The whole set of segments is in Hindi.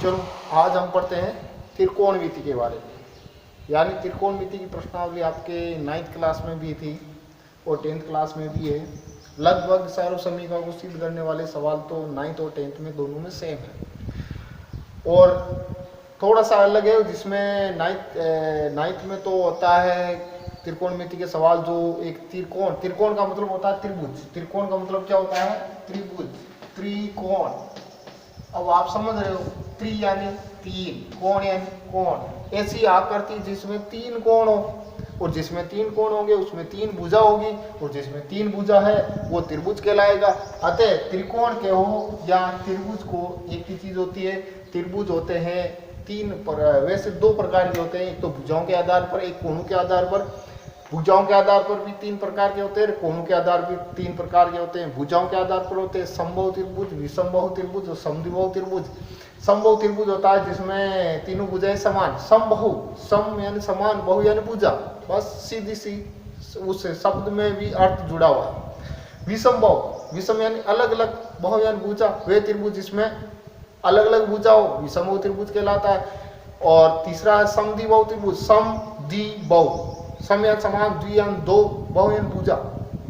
चलो आज हम पढ़ते हैं त्रिकोणमिति के बारे में। यानी त्रिकोणमिति की प्रश्नावली आपके 9th क्लास में भी थी और 10th क्लास में भी है। लगभग सारों समीकरण को सिद्ध करने वाले सवाल तो 9th और 10th में दोनों में सेम है और थोड़ा सा अलग है, जिसमें 9th में तो होता है त्रिकोणमिति के सवाल जो एक त्रिकोण का मतलब होता है त्रिभुज। त्रिकोण का मतलब क्या होता है? त्रिभुज, त्रिकोण। अब आप समझ रहे हो, त्रि यानी तीन, कोण यानी कोण। ऐसी आकृति जिसमें तीन कोण हो और जिसमें तीन कोण होंगे उसमें तीन भुजा होगी और जिसमें तीन भुजा है वो त्रिभुज कहलाएगा। अतः त्रिकोण के हो या त्रिभुज को एक ही चीज होती है। त्रिभुज होते हैं वैसे दो प्रकार के होते हैं, एक तो भुजाओं के आधार पर, एक कोणों के आधार पर। भुजाओं के आधार पर भी तीन प्रकार के होते हैं, कोणों के आधार पर भी तीन प्रकार के होते हैं। भुजाओं के आधार पर होते हैं समबाहु त्रिभुज, विषमबाहु त्रिभुज और समद्विबाहु त्रिभुज। समबाहु त्रिभुज होता है जिसमें तीनों भुजाएं समान। समबाहु, सम यानी समान, बहु यानी भुजा, बस सीधी सी उस शब्द में भी अर्थ जुड़ा हुआ है। विषमबाहु, विषम यानी अलग अलग, बहु यानी भुजा, वे त्रिभुज जिसमें अलग अलग भुजा हो विषमबाहु त्रिभुज कहलाता है। और तीसरा है समद्विबाहु त्रिभुज, समद्विबाहु, सम यानी समान, द्वि यानी दो, बहु यानी भुजा,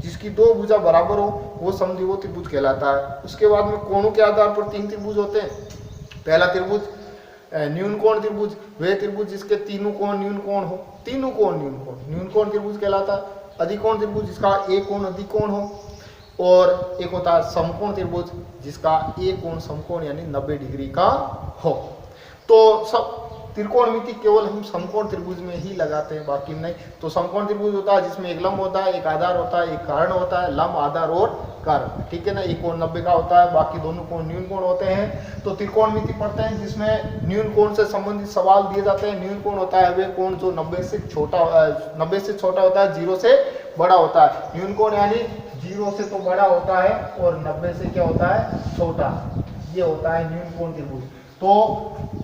जिसकी दो भुजा बराबर हो वो समद्विबाहु त्रिभुज कहलाता है। उसके बाद में कोणों के आधार पर तीन त्रिभुज होते हैं। पहला त्रिभुज न्यून कोण त्रिभुज, वे त्रिभुज जिसके तीनों कोण न्यून कोण हो, तीनों कोण न्यून कोण, न्यून कोण त्रिभुज कहलाता है। अधिकोण त्रिभुज जिसका एक कोण अधिकोण हो। और एक होता है समकोण त्रिभुज जिसका एक कोण समकोण यानी 90 डिग्री का हो। तो सब त्रिकोणमिति केवल हम समकोण त्रिभुज में ही लगाते हैं, बाकी नहीं। तो समकोण त्रिभुज होता है जिसमें एक लंब होता है, एक आधार होता है, एक कारण होता है, लंब, आधार और कारण, ठीक है ना। एक कोण 90 का होता है, बाकी दोनों कोण न्यून कोण होते हैं। तो त्रिकोणमिति पढ़ते हैं जिसमें न्यून कोण से संबंधित सवाल दिए जाते हैं। न्यून कोण होता है वे कोण जो 90 से छोटा होता है, 0 से बड़ा होता है। न्यून कोण यानी 0 से तो बड़ा होता है और 90 से क्या होता है? छोटा। ये होता है न्यून कोण त्रिभुज। तो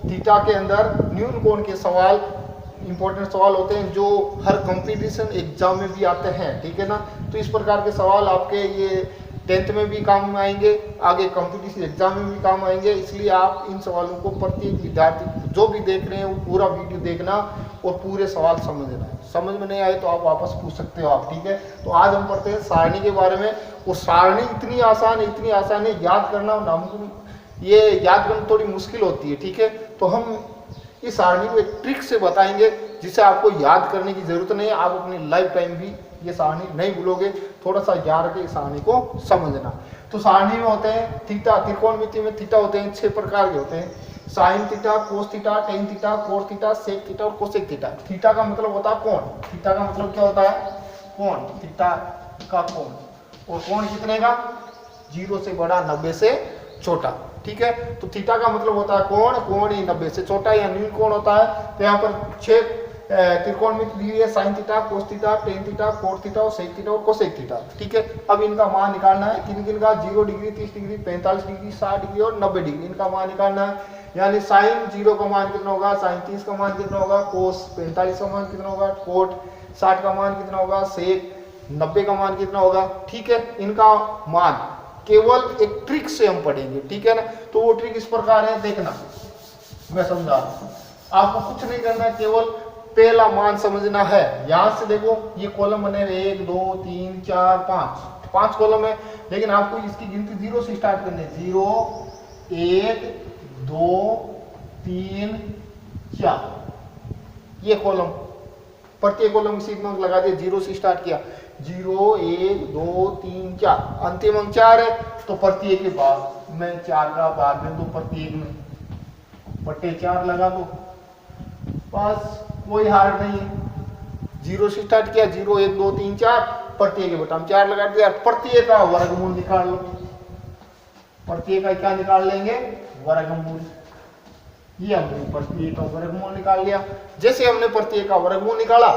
थीटा के अंदर न्यून कोण के सवाल इंपॉर्टेंट सवाल होते हैं जो हर कंपटीशन एग्जाम में भी आते हैं, ठीक है ना। तो इस प्रकार के सवाल आपके ये 10th में भी काम में आएंगे, आगे कंपटीशन एग्जाम में भी काम आएंगे। इसलिए आप इन सवालों को प्रत्येक विद्यार्थी जो भी देख रहे हैं वो पूरा वीडियो देखना और पूरे सवाल समझना। समझ में नहीं आए तो आप वापस पूछ सकते हो आप, ठीक है। तो आज हम पढ़ते हैं सारणी के बारे में। और सारणी इतनी आसान है, याद करना नामुमकिन, ये याद करना थोड़ी मुश्किल होती है, ठीक है। तो हम इस सारणी को एक ट्रिक से बताएंगे जिसे आपको याद करने की जरूरत नहीं है। आप अपनी लाइफ टाइम भी ये सारणी नहीं भूलोगे। थोड़ा सा याद करके इस सारणी को समझना। तो सारणी में होते हैं थीटा, त्रिकोणमिति में थीटा होते हैं 6 प्रकार के होते हैं। Sine theta, cos theta, tan theta, cot theta, sec theta और कोसेक थीटा। थीटा का मतलब होता है कोण। थीटा का मतलब क्या होता है? कोण। थीटा का कोण। और कोण कितने का? 0 से बड़ा, 90 से छोटा, ठीक है। तो थीटा का मतलब होता है कोण, कोण ही 90 से छोटा या न्यून कोण होता है। तो यहाँ पर 6 त्रिकोणमिति दी हुई है, sign theta, cos theta, tan theta, cot theta और सेक थीटा और कोसेक थीटा, ठीक है। अब इनका मान निकालना है। किन किन का? 0 डिग्री, 30 डिग्री, 45 डिग्री, 60 डिग्री और 90 डिग्री, इनका मान निकालना है। यानी साइन 0 का मान कितना होगा? साइन 30 का मान कितना होगा? कोस 45 का मान कितना होगा? कोट 60 का मान कितना होगा? सेक 90 का मान कितना होगा? ठीक है। इनका मान केवल एक ट्रिक से हम पढ़ेंगे, ठीक है ना। तो वो ट्रिक इस प्रकार है, देखना मैं समझा रहा हूं। आपको कुछ नहीं करना है, केवल पहला मान समझना है। यहां से देखो ये कॉलम बने 1 2 3 4 5 कॉलम है, लेकिन आपको इसकी गिनती 0 से स्टार्ट करनी है। 0 1 2 3 4 ये कॉलम, प्रत्येक कॉलम इसी में लगा दिया, 0 से स्टार्ट किया। 0 1 2 3 4, अंतिम अंक 4 है। तो प्रत्येक के बाद में 4 का भाग में, तो प्रत्येक में बट्टे 4 लगा दो, बस कोई हार नहीं है। 0 से स्टार्ट किया, 0 1 2 3 4, प्रत्येक के बटा 4 लगा दिया। प्रत्येक का वर्गमूल निकाल लो। प्रत्येक का क्या निकाल लेंगे? वर्गमूल। ये हमने प्रत्येक का वर्गमूल निकाल लिया। जैसे हमने प्रत्येक का वर्गमूल निकाला,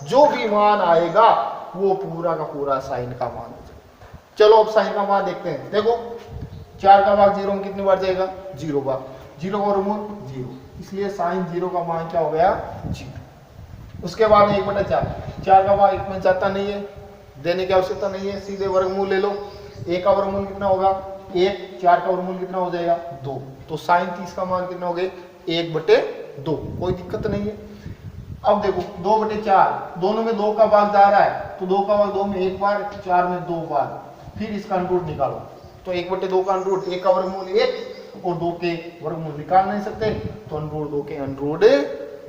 जो भी मान आएगा वो पूरा का पूरा साइन का मान हो जाएगा। चलो अब साइन का मान देखते हैं। देखो 4 का भाग 0 में कितनी बार जाएगा? 0 बार। 0 का वर्गमूल 0, इसलिए साइन 0 का मान क्या हो गया? 0। उसके बाद 1/4, 4 का भाग 1 में जाता नहीं है, देने की आवश्यकता नहीं है, सीधे वर्गमूल ले लो। 1 का वर्गमूल कितना होगा? 1, 4 का वर्गमूल कितना हो जाएगा 2, तो साइन 30 का मान कितना हो गया 1/2, कोई दिक्कत नहीं है। अब देखो 2/4 दोनों में 2 का भाग जा रहा है, तो 2 का भाग 2 में 1 बार, 4 में 2 बार, फिर इसका अंडर रूट निकालो, तो 1/2 का अंडर रूट, 1 का वर्गमूल 1 और 2 के वर्गमूल निकाल नहीं सकते, तो अंडर रूट 2 के अंडर रूट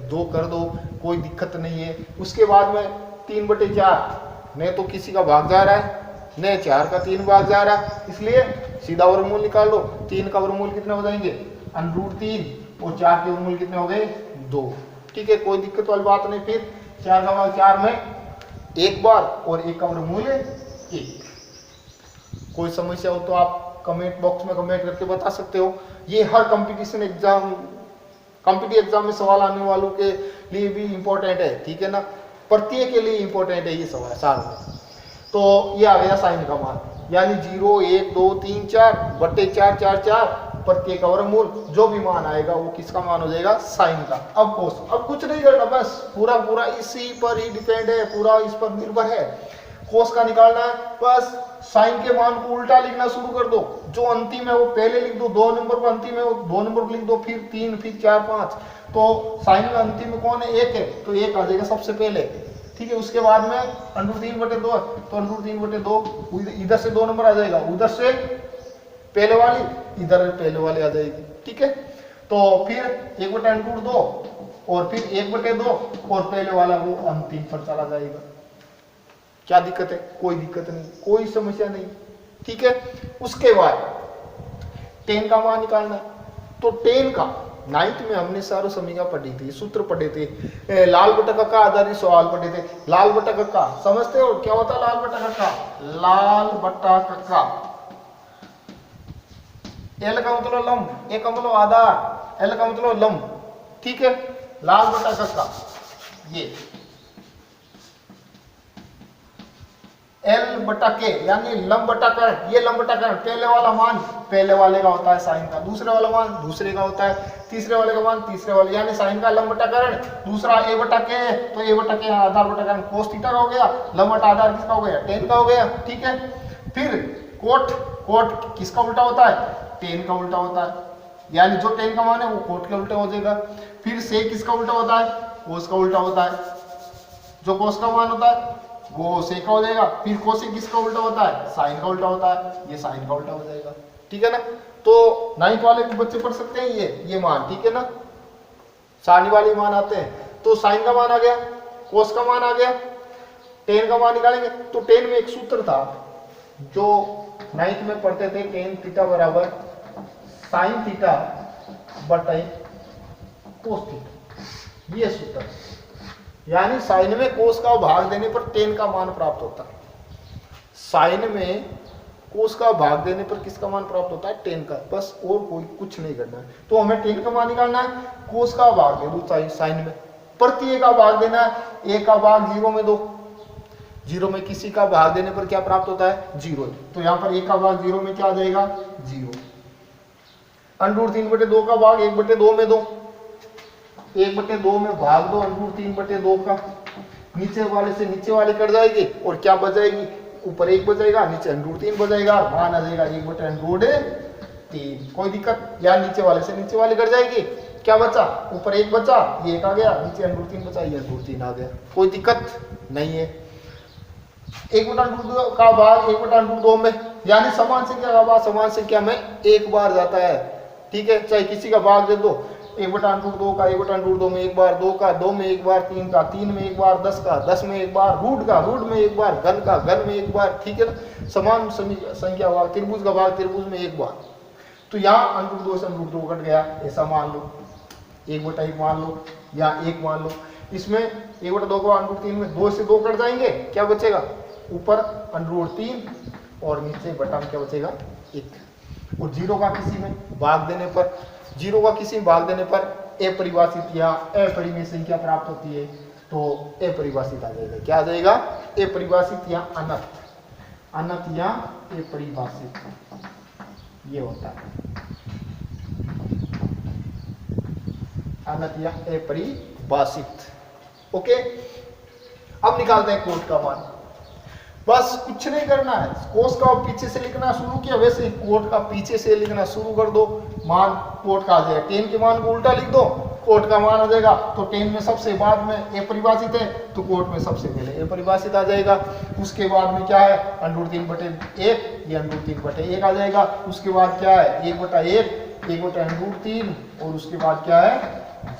2 कर दो, कोई दिक्कत नहीं है। उसके बाद में 3/4 न तो किसी का भाग जा रहा है न 4 का 3 भाग जा रहा है, इसलिए सीधा वर्गमूल निकाल लो। 3 का वर्गमूल कितने हो जाएंगे अंडर रूट 3 और 4 के वर्गमूल कितने हो गए 2, ठीक है, कोई दिक्कत वाली बात नहीं। फिर 4 का भाग 4 में 1 बार और 1 का वर्गमूल 1। कोई समस्या हो तो आप कमेंट बॉक्स में कमेंट करके बता सकते हो। ये हर कंपटीशन एग्जाम, कॉम्पिटिटिव एग्जाम में सवाल आने वालों के लिए भी इंपॉर्टेंट है, ठीक है ना, प्रत्येक के लिए इंपॉर्टेंट है ये सवाल साल में। तो ये आ गया साइन का मान, यानी 0, 1, 2, 3, 4/4, 4, 4 प्रत्येक का वर्गमूल, जो भी मान आएगा वो किसका मान हो जाएगा साइन का। अब कोस, अब कुछ नहीं करना, बस पूरा इसी पर ही डिपेंड है, पूरा इस पर निर्भर है। कोस का निकालना है, बस साइन के मान को उल्टा लिखना शुरू कर दो, जो अंतिम है वो पहले लिख दो, 2 नंबर को अंतिम है वो 2 नंबर को लिख दो, फिर 3, फिर 4, 5, तो साइन में अंतिम में कौन है 1 है, तो 1 आ जाएगा सबसे पहले, ठीक है। उसके बाद में अंडर 3/2, तो अंडर 3/2 इधर से 2 नंबर आ जाएगा, उधर से पहले वाली, इधर पहले वाले आ जाएगी, ठीक है। तो फिर 1/2 और फिर 1/2 और पहले वाला वो अंतिम पर चला जाएगा। क्या दिक्कत है? कोई दिक्कत नहीं, कोई समस्या नहीं, ठीक है। उसके बाद 10 का मान निकालना है, तो 10 का 9th में हमने सारो समीकरण पढ़ी थी, सूत्र पढ़े थे, लाल बटा कक्का आधारित सवाल पढ़े थे। लाल बटा कक्का समझते हो क्या होता है? लाल बटा कक्का, लाल बटा कक्का, एल का मतलब लंब, ए का मतलब आधार, एल का मतलब लंब, ठीक है। लाल बटा कक्का ये एल बटा के यानी लंब बटा कर्ण, ये लंब बटा कर्ण, पहले वाला मान पहले वाले का होता है साइन का, दूसरे वाला मान दूसरे का होता है, तीसरे वाले का मान तीसरे वाले, यानी साइन का लंब बटा कर्ण, दूसरा ए बटा के, तो ए बटा के आधार बटा कर्ण कोस थीटा का हो गया, लंब बटा आधार किसका हो गया 10 का हो गया, ठीक है। फिर कोट, कोट किसका उल्टा होता है 10 का उल्टा होता है, यानी जो 10 का मान है वो कोट का उल्टा हो जाएगा। फिर से किसका उल्टा होता है कोस का उल्टा होता है, जो कोस का मान होता है वो सेक का हो जाएगा। फिर कोसेक किसका उल्टा होता है साइन का उल्टा होता है, ये साइन का उल्टा हो जाएगा, ठीक है ना। तो 9th वाले भी बच्चे पढ़ सकते हैं ये मान, ठीक है ना, सारणी वाले मान आते हैं। तो साइन का मान आ गया, कोस का मान आ गया, 10 का मान निकालेंगे। तो 10 में एक सूत्र था जो 9th में पढ़ते थे, tan थीटा बराबर साइन थीटा बटा कोस थीटा, ये सूत्र, यानी साइन में कोस का भाग देने पर 10 का मान प्राप्त होता है। साइन में कोस का भाग देने पर किसका मान प्राप्त होता है 10 का, बस और कोई कुछ नहीं करना है। तो हमें 10 का मान निकालना है, कोस का भाग दे दो साइन में, प्रति ए का भाग देना है, ए का भाग 0 में दो, 0 में किसी का भाग देने पर क्या प्राप्त होता है 0, तो यहाँ पर ए का भाग 0 में क्या आ जाएगा 0। अंडर 3/2 का भाग 1/2 में दो, 1/2 में भाग दो अंडर 3/2 का, नीचे वाले से नीचे वाले कट जाएगी और क्या बचेगी, ऊपर 1 बचेगा, नीचे अंडर 3 बचेगा, मान आ जाएगा 1/3। कोई दिक्कत, या नीचे वाले से नीचे वाले कट जाएगी, क्या बचा ऊपर 1 बचा, ये 1 आ गया, नीचे अंडर 3 बचा, ये अंडर 3 आ गया, कोई दिक्कत नहीं है। 1/2 का भाग 1/2 में, यानी समान संख्या का भाग समान संख्या में एक बार जाता है, ठीक है। चाहे किसी का भाग दे दो, 1/2 का 1/2 में एक बार, 2 का 2 में एक बार, 3 का 3 में एक बार, 10 का 10 में एक बार, रूट का रूट में एक बार, घन का घन में एक बार, ठीक है ना। समान संख्या भाग, त्रिभुज का भाग त्रिभुज में एक बार। तो यहाँ √2 से √2 कट गया, ऐसा मान लो, 1/1 मान लो या 1 मान लो। इसमें 1/2 को √3 में 2 से 2 कट जाएंगे, क्या बचेगा ऊपर √3 और नीचे बटा में क्या बचेगा 1। और 0 का किसी में भाग देने पर, 0 का किसी में भाग देने पर अपरिभाषित या अपरिमेय संख्या प्राप्त होती है, तो अपरिभाषित आ जाएगा, क्या आ जाएगा अपरिभाषित या अनंत, अनंत या अपरिभाषित, ये होता है अनंत या अपरिभाषित। ओके, अब निकालते हैं कोट का मान। बस कुछ नहीं करना है, कोस का पीछे से लिखना शुरू किया, वैसे ही कोट का पीछे से लिखना शुरू कर दो, मान कोट का आ जाएगा, टेन के मान को उल्टा लिख दो, कोट का मान आ जाएगा। तो टेन में सबसे बाद में ए परिभाषित है तो कोट में सबसे पहले ए परिभाषित आ जाएगा। उसके बाद में क्या है, √3/1, ये √3/1 आ जाएगा। उसके बाद क्या है, 1/1, 1/√3 और उसके बाद क्या है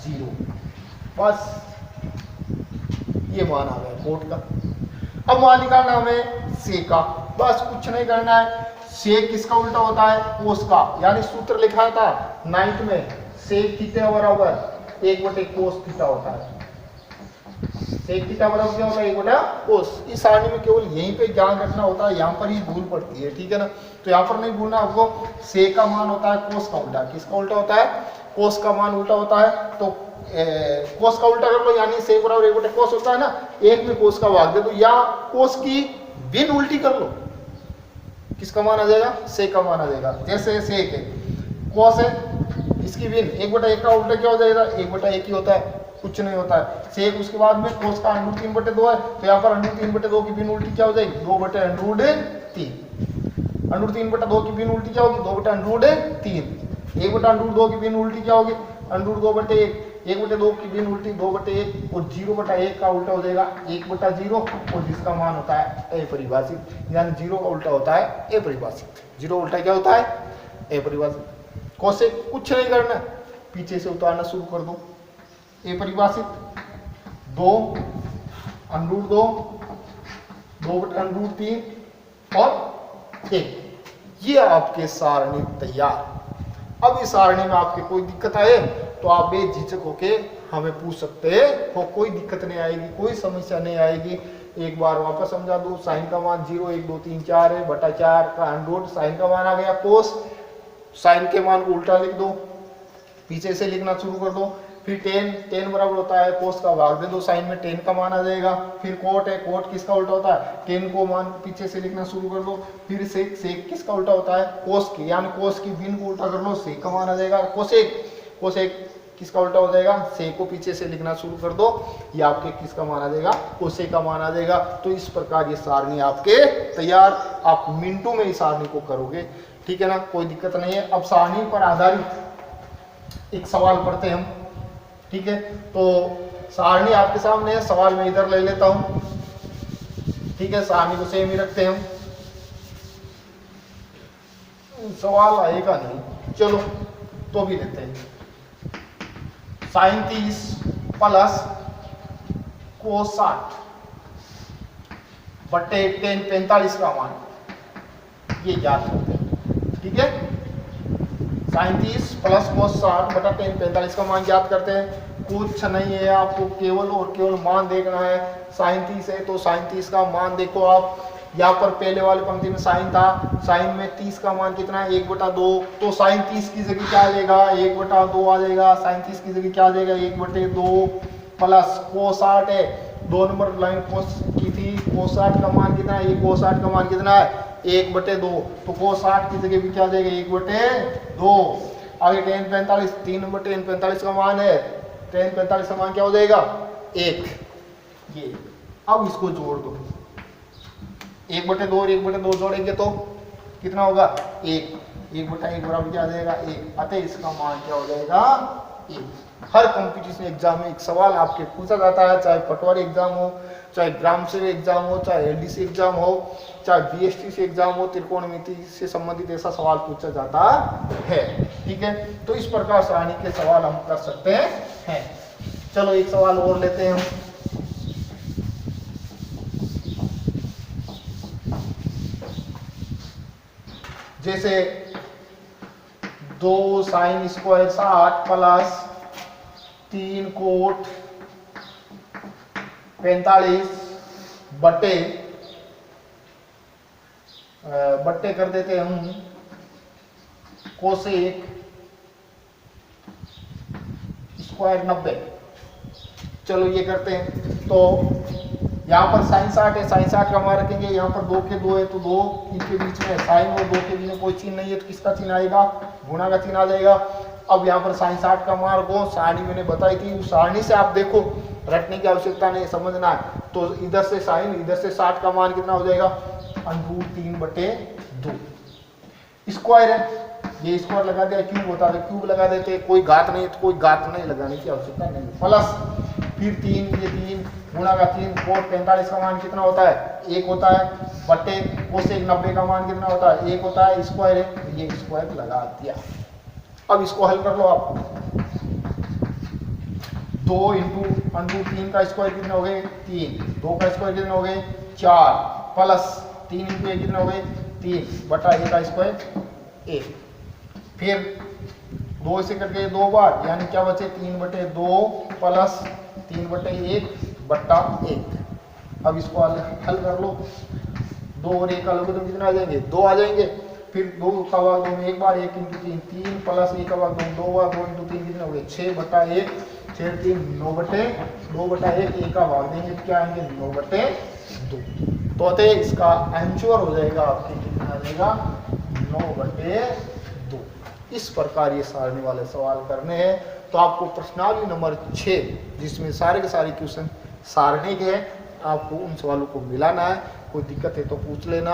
0। बस ये मान आ गया कोट का। अब मान निकालना हमें से का, बस कुछ नहीं करना है। से किसका उल्टा होता है, कोस का, यानी सूत्र लिखा था 9th में, सेक थीटा बराबर 1/cos थीटा होता है। सेक थीटा बराबर क्या होता है, 1/cos। इस सारणी में केवल यहीं पे ध्यान रखना होता है, यहाँ पर ही भूल पड़ती है, ठीक है ना। तो यहाँ पर नहीं भूलना आपको, से का मान होता है कोस का उल्टा। किसका उल्टा होता है, कोस का मान उल्टा होता है। तो कोस का उल्टा कर लो, यानी सेक बराबर 1/cos होता है ना, एक में कोस का भाग दे दो, या कोस की बिन उल्टी कर लो, किसका मान आ जाएगा, सेक का मान आ जाएगा। जैसे सेक है, कोस है, इसकी बिन 1/1 का उल्टा क्या हो जाएगा, 1/1 ही होता है, कुछ नहीं होता है। सेक उसके बाद में कोस का √3/2 है, तो यहाँ पर √3/2 की बिन उल्टी क्या हो जाएगी, 2/√3। √3/2 की बिन उल्टी क्या होगी, 2/√3। 1/√2 की बिन उल्टी क्या होगी, √2/1। 1/2 की बिन उल्टी 2/1 और 0/1 का उल्टा हो जाएगा 1/0, और जिसका मान होता है अपरिभाषित, यानी 0 का उल्टा होता है अपरिभाषित। 0 उल्टा क्या होता है, अपरिभाषित। कोसेक कुछ नहीं करना, पीछे से उतारना शुरू कर दो। अपरिभाषित 2 √2, 2/√3 और 1। ये आपके सारणी तैयार। अब इस सारणी में आपके कोई दिक्कत आए तो आप बेझिझक होके हमें पूछ सकते हो, कोई दिक्कत नहीं आएगी, कोई समस्या नहीं आएगी। एक बार वापस समझा दो, साइन का मान 0, 1, 2, 3, 4 है, बटा 4 का √, साइन का मान आ गया कोस, साइन के मान को उल्टा लिख दो, पीछे से लिखना शुरू कर दो। फिर टेन बराबर होता है कोस का भाग दे दो, साइन में टेन का मान आ जाएगा। फिर कोट है, कोट किसका उल्टा होता है, टेन को मान पीछे से लिखना शुरू कर दो। फिर सेक किसका उल्टा होता है, कोस की, यानी कोस की बिन को उल्टा कर लो, सेक का मान आ जाएगा। कोसेक किसका उल्टा हो जाएगा, सेक को पीछे से लिखना शुरू कर दो, ये आपके किसका मान आ जाएगा, कोसेक का मान आ जाएगा। तो इस प्रकार ये सारणी आपके तैयार, आप मिनटों में इस सारणी को करोगे, ठीक है ना, कोई दिक्कत नहीं है। अब सारणी पर आधारित एक सवाल पढ़ते हैं हम, ठीक है। तो सारणी आपके सामने है, सवाल मैं इधर ले लेता हूं, ठीक है, सारणी को सेम ही रखते हैं हम, सवाल आएगा नहीं, चलो तो भी लेते हैं। sin 30 प्लस cos 60 बट्टे tan 45 का मान, ये याद करते हैं, ठीक है। sin 30 प्लस cos 60 बटा tan 45 का मान याद करते हैं। कुछ नहीं है, आपको केवल और केवल मान देखना है। sin 30 है तो sin 30 का मान देखो आप, यहाँ पर पहले वाले पंक्ति में साइन था, साइन में 30 का मान कितना है, 1/2, तो साइन 30 की जगह क्या आ जाएगा, 1/2 आ जाएगा। साइन 30 की जगह क्या आ जाएगा, 1/2 प्लस cos 60 है, 2 नंबर लाइन cos की थी, cos 60 का मान कितना है, ये cos 60 का मान कितना है, 1/2, तो cos 60 की जगह भी क्या आ जाएगा, 1/2। आगे tan 45, 3 नंबर tan 45 का मान है, tan 45 का मान क्या हो जाएगा, 1। ये अब इसको जोड़ दो, 1/2 और 1/2 जोड़ेंगे तो कितना होगा, 1। 1/1 बराबर क्या आ जाएगा, 1। अतः इसका मान क्या हो जाएगा, 1। हर कंपटीशन एग्जाम में एक सवाल आपके पूछा जाता है, चाहे पटवारी एग्जाम हो, चाहे ग्राम सेवक एग्जाम हो, चाहे एलडीसी एग्जाम हो, चाहे बीएसटी से एग्जाम हो, त्रिकोणमिति से संबंधित ऐसा सवाल पूछा जाता है, ठीक है। तो इस प्रकार सारणी के सवाल हम कर सकते हैं। चलो एक सवाल और लेते हैं हम। जैसे 2 sin स्क्वायर 60 प्लस 3 कोट 45 बट्टे कर देते हम कोसेक स्क्वायर 90। चलो ये करते हैं, तो यहाँ पर साइन 60 है, साइन 60 का मान रखेंगे, यहाँ पर 2 के 2 है तो 2 इनके बीच में साइन और 2 के बीच में कोई चिन्ह नहीं है तो किसका चिन्ह आएगा, गुणा का चिन्ह आ जाएगा। अब यहाँ पर साइन 60 का मान को सारणी मैंने बताई थी, उस सारणी से आप देखो रटने की आवश्यकता नहीं, समझना है। तो इधर से साइन, इधर से 60 का मान कितना हो जाएगा, √3/2। स्क्वायर है, ये स्क्वायर लगा दिया, क्यूब होता है क्यूब लगा देते, कोई घात नहीं, तो कोई घात नहीं लगाने की आवश्यकता नहीं। प्लस फिर 3, ये 3 गुणा का 3, कोट 45 का मान कितना होता है, 1 होता है, बटे कोसेक 90 का मान कितना होता है, 1 होता है, स्क्वायर है, ये स्क्वायर लगा दिया। अब इसको हल कर लो आप। 2 × √3 का स्क्वायर कितना हो गए, 3, 2 का स्क्वायर कितना हो गए, 4, प्लस 3 × 1 कितना हो गए, 3 बटा 1 का स्क्वायर 1। फिर 2 से कट गए 2 बार, यानी क्या बचे, 3/2 प्लस 3/1 बटा 1। अब इसको हल कर लो। 2 और 1 का लोगे तो कितना आ जाएंगे, 2 आ जाएंगे। फिर 2 का भाग 2 में एक बार, 1 × 3 3 प्लस 1 का भाग 2 बार, 2 × 3 कितने हो गए, 6/1, 6 3 9/2/1, 1 का भाग देंगे क्या आएंगे, 9/2। तो अतः इसका आंसर हो जाएगा आपके कितना आ जाएगा, 9/2। इस प्रकार ये सारणी वाले सवाल करने हैं। तो आपको प्रश्नावली नंबर 6 जिसमें सारे के सारे क्वेश्चन सारणी के हैं, आपको उन सवालों को मिलाना है। कोई दिक्कत है तो पूछ लेना,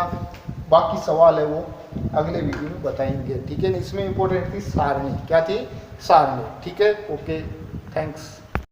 बाकी सवाल है वो अगले वीडियो में बताएंगे, ठीक है। इसमें इंपॉर्टेंट थी सारणी, क्या थी, सारणी, ठीक है। Okay, thanks.